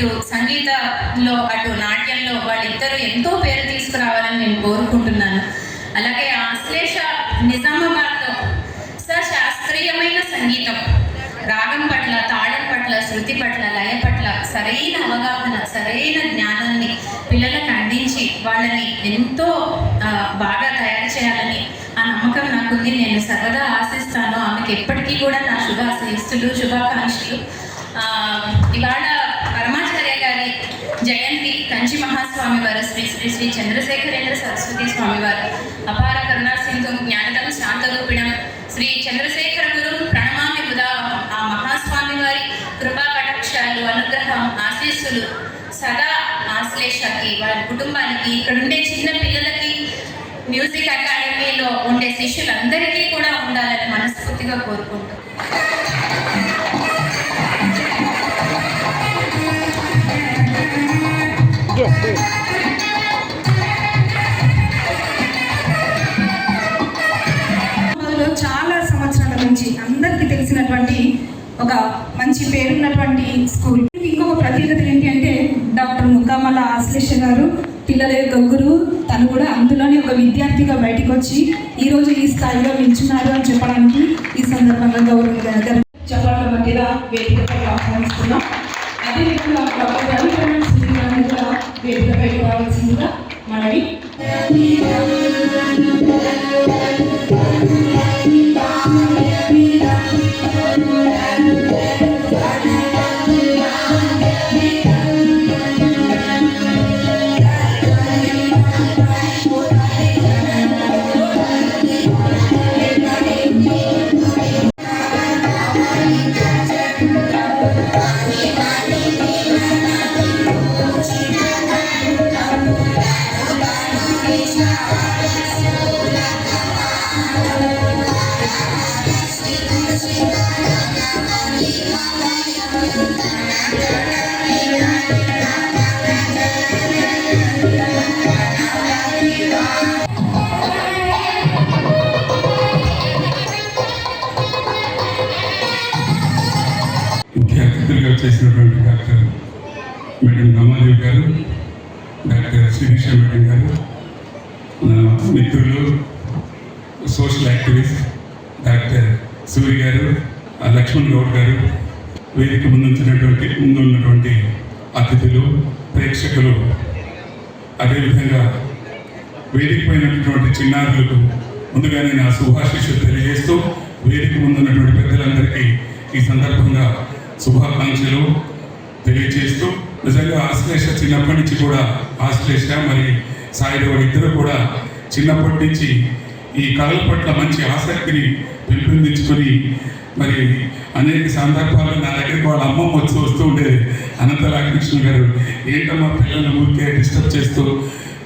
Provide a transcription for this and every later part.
ఇటు సంగీతంలో అటు నాట్యంలో వాళ్ళిద్దరూ ఎంతో పేరు తీసుకురావాలని నేను కోరుకుంటున్నాను. అలాగే ఆశ్లేష నిజామాబాద్లో శాస్త్రీయమైన సంగీతం, రాగం పట్ల, తాళం పట్ల, శృతి పట్ల, లయ పట్ల సరైన అవగాహన, సరైన జ్ఞానాన్ని పిల్లలకు అందించి వాళ్ళని ఎంతో బాగా తయారు చేయాలని ఆ నమ్మకం నాకుంది. నేను సర్వదా ఆశిస్తాను. ఆమెకి ఎప్పటికీ కూడా నా శుభాకాంక్షలు. ఇవాళ పరమాచార్య గారి జయంతి, కంచి మహాస్వామి వారు, శ్రీ శ్రీ శ్రీ చంద్రశేఖరేంద్ర సరస్వతి స్వామి వారు అపార కరుణా సింధు జ్ఞానదం శాంతరూపిణం శ్రీ చంద్రశేఖర గురు ప్రణమామి బుధా. ఆ మహాస్వామి వారి కృపా కటాక్షాలు, అనుగ్రహం, ఆశీస్సులు సదా ఆశ్లేషకి, వాళ్ళ కుటుంబానికి, ఇక్కడ ఉండే చిన్న పిల్లలకి, మ్యూజిక్ అకాడమీలో ఉండే శిష్యులందరికీ కూడా ఉండాలని మనస్ఫూర్తిగా కోరుకుంటూ చాలా సంవత్సరాల నుంచి అందరికీ తెలిసినటువంటి ఒక మంచి పేరున్నటువంటి స్కూల్. ఇంకొక ప్రత్యేకత ఏంటి అంటే డాక్టర్ ముక్కామల ఆశ్లేష గారు పిల్లల యొక్క గురువు. తను కూడా అందులోనే ఒక విద్యార్థిగా బయటకు వచ్చి ఈరోజు ఈ స్థాయిలో నిల్చున్నారు అని చెప్పడానికి ఈ సందర్భంగా గౌరవ చెప్పాల మధ్యలో వేదికపై ఆహ్వానిస్తున్నాం. అదేవిధంగా కూడా వేదికపై రావాల్సిందిగా మనవి. ముఖ్య అతిథులుగా చేసినటువంటి డాక్టర్ మేడం రమాదేవి గారు, డాక్టర్ శిరీష మేడం గారు, నా మిత్రులు, సోషల్ యాక్టివిస్ట్ డాక్టర్ సూరి గారు, లక్ష్మణ్ గౌడ్ గారు, వేదిక ముందు ఉన్నటువంటి అతిథులు, ప్రేక్షకులు, అదేవిధంగా వేదిక పైనటువంటి చిన్నారులకు ముందుగానే నా శుభాశీస్సులు తెలియజేస్తూ వేదిక ముందున్నటువంటి పెద్దలందరికీ ఈ సందర్భంగా శుభాకాంక్షలు తెలియజేస్తూ, నిజంగా ఆశ్లేష చిన్నప్పటి నుంచి కూడా, ఆశ్లేష మరి సాయిదేవ ఇద్దరు కూడా చిన్నప్పటి నుంచి ఈ కళల పట్ల మంచి ఆసక్తిని పెంపొందించుకొని మరి అనేక సందర్భాల్లో నా దగ్గరికి వాళ్ళ అమ్మమ్మ వస్తూ ఉండేది. అనంతరాకృష్ణ గారు, ఏంటమ్మా పిల్లలను ఊరికే డిస్టర్బ్ చేస్తూ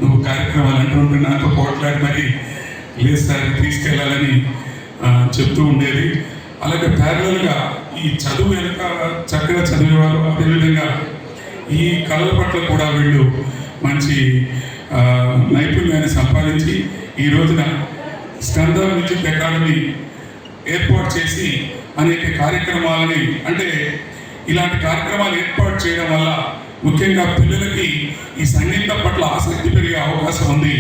నువ్వు కార్యక్రమాలు అంటుంటే నాతో పోట్లాడి మరి లేదు సార్ తీసుకెళ్ళాలని చెప్తూ ఉండేది. అలాగే ప్యారలల్గా ఈ చదువు వెనుక చక్కగా చదివేవారు. అదేవిధంగా ఈ కళల పట్ల కూడా వీళ్ళు మంచి నైపుణ్యాన్ని సంపాదించి ఈ రోజున స్కంద విద్యుత్ అకాడమీ ఏర్పాటు చేసి అనేక కార్యక్రమాలని, అంటే ఇలాంటి కార్యక్రమాలు ఏర్పాటు చేయడం వల్ల ముఖ్యంగా పిల్లలకి ఈ సంగీతం పట్ల ఆసక్తి పెరిగే అవకాశం ఉంది.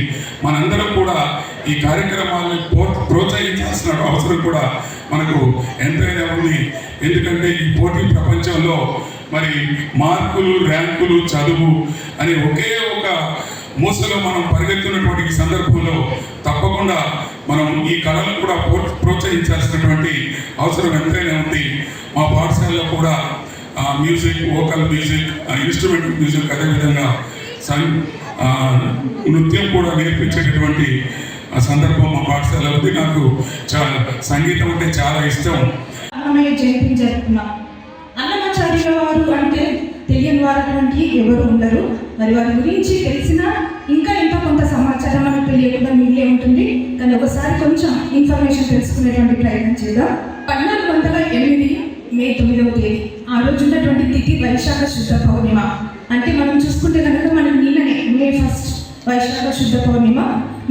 మనందరం కూడా ఈ కార్యక్రమాలను ప్రోత్సహించాల్సిన అవసరం కూడా మనకు ఎంతైనా ఉంది. ఎందుకంటే ఈ పోటీ ప్రపంచంలో మరి మార్కులు, ర్యాంకులు, చదువు అనే ఒకే ఒక మూసలో మనం పరిగెత్తున్నటువంటి సందర్భంలో తప్పకుండా మనం ఈ కళలను కూడా ప్రోత్సహించాల్సినటువంటి అవసరం ఎంతైనా ఉంది. మా పాఠశాలలో కూడా music, vocal music, instrument music, అదేవిధంగా నృత్యం కూడా నేర్పించేటటువంటి సందర్భం మా పాఠశాల ఉంది. నాకు సంగీతం అంటే చాలా ఇష్టం. అన్నమయ్య జయంతిని జరుపుకున్నాం. అన్నమాచార్యుల వారు అంటే తెలియని వారు ఎవరు ఉండరు. మరి వారి గురించి తెలిసినా ఇంకా ఎంతో కొంత సమాచారం మనకు తెలియకుండా మిగిలే ఉంటుంది. కానీ ఒకసారి కొంచెం ఇన్ఫర్మేషన్ తెలుసుకునేటువంటి ప్రయత్నం చేద్దాం. 1408 మే 9వ తేదీ ఆ రోజు ఉన్నటువంటి తిథి వైశాఖ శుద్ధ పౌర్ణిమ. అంటే మనం చూసుకుంటే కనుక మనకి నిన్ననే మే 1 వైశాఖ శుద్ధ పౌర్ణిమ,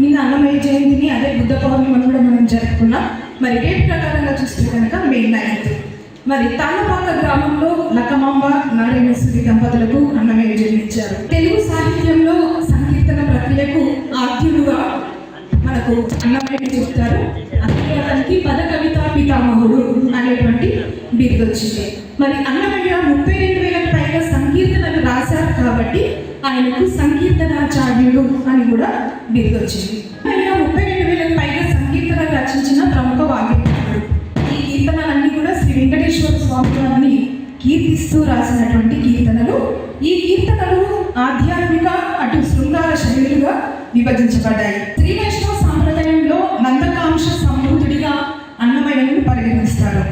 నిన్న అన్నమయ్య జయంతిని అదే బుద్ధ పౌర్ణిమను కూడా మనం జరుపుకున్నాం. మరి డేట్ ప్రకారంగా చూస్తే కనుక మే 9. మరి తాళపాక గ్రామంలో లక్కమాంబ నారాయణేశ్వరి దంపతులకు వచ్చింది. మరి అన్నమయ్య 32,000 పైగా సంకీర్తనలు రాశారు కాబట్టి ఆయనకు సంకీర్తనాచార్యుడు అని కూడా బిరుదు వచ్చింది. ఆయన 32,000 పైగా సంకీర్తనలు రచించిన ప్రముఖ వాగ్గేయకుడు. ఈ కీర్తనలన్నీ కూడా శ్రీ వెంకటేశ్వర స్వామి వారిని కీర్తిస్తూ రాసినటువంటి కీర్తనలు. ఈ కీర్తనలు ఆధ్యాత్మిక అటు శృంగార శైలులుగా విభజించబడ్డాయి. శ్రీ వైష్ణవ సాంప్రదాయంలో నందకాంశ సంభూతుడిగా అన్నమయ్యను పరిగణిస్తారు.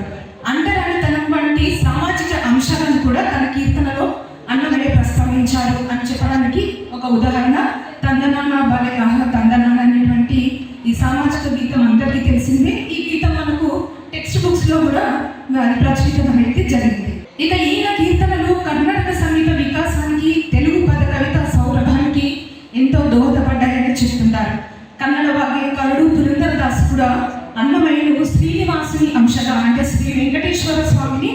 అంటరానితనం వంటి సామాజిక అంశాలను కూడా తన కీర్తనలో అన్నమయ్య ప్రస్తావించారు అని చెప్పడానికి ఒక ఉదాహరణ తందనాన్న బాలే తందనాన్న అనేటువంటి ఈ సామాజిక గీతం అందరికీ తెలిసిందే. ఈ గీతం మనకు టెక్స్ట్ బుక్స్ లో కూడా ప్రచురితం అయితే జరిగింది. ఇక ఈయన కీర్తనలు కర్ణాటక సంగీత వికాసానికి, తెలుగు పద కవిత సౌరభానికి ఎంతో దోహదపడ్డాయని చెప్తుంటారు. కన్నడ వాగ్గేయకారుడు పురందరదాస్ కూడా అన్నమయ్యను శ్రీనివాసుని అంశగా అంటే శ్రీ వెంకటేశ్వర స్వామిని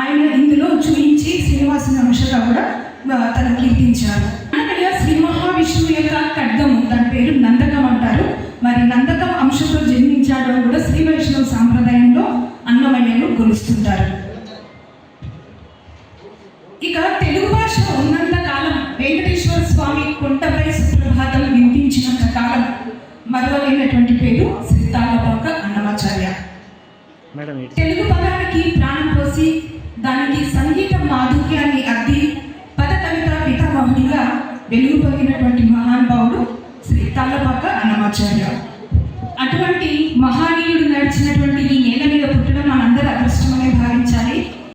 ఆయన ఇందులో చూపించి శ్రీనివాసుని అంశగా కూడా తను కీర్తించారు. అన్నమయ్య శ్రీ మహావిష్ణువు యొక్క ఖడ్గము, దాని పేరు నందకం అంటారు. మరి నందకం అంశంతో జన్మించాడు అని కూడా శ్రీ వైష్ణవ సాంప్రదాయంలో అన్నమయ్యను కొలుస్తుంటారు. ఇక తెలుగు భాష ఉన్నంత కాలం, వెంకటేశ్వర స్వామి కొండపై సుప్రభాతం వినిపించినంత కాలం మరవలేనటువంటి పేరు శ్రీ తాళ్ళపాక అన్నమాచార్య. తెలుగు పదానికి ప్రాణం పోసి దానికి సంగీత మాధుర్యాన్ని అద్ది పద కవిత పితామహుడిగా వెలుగు పొందినటువంటి మహానుభావుడు శ్రీ తాళ్ళపాక అన్నమాచార్య. అటువంటి మహానీయుడు నడిచినటువంటి ఈ నేల మీద పుట్టడం మనందరూ అదృష్టమనే భావించాలి.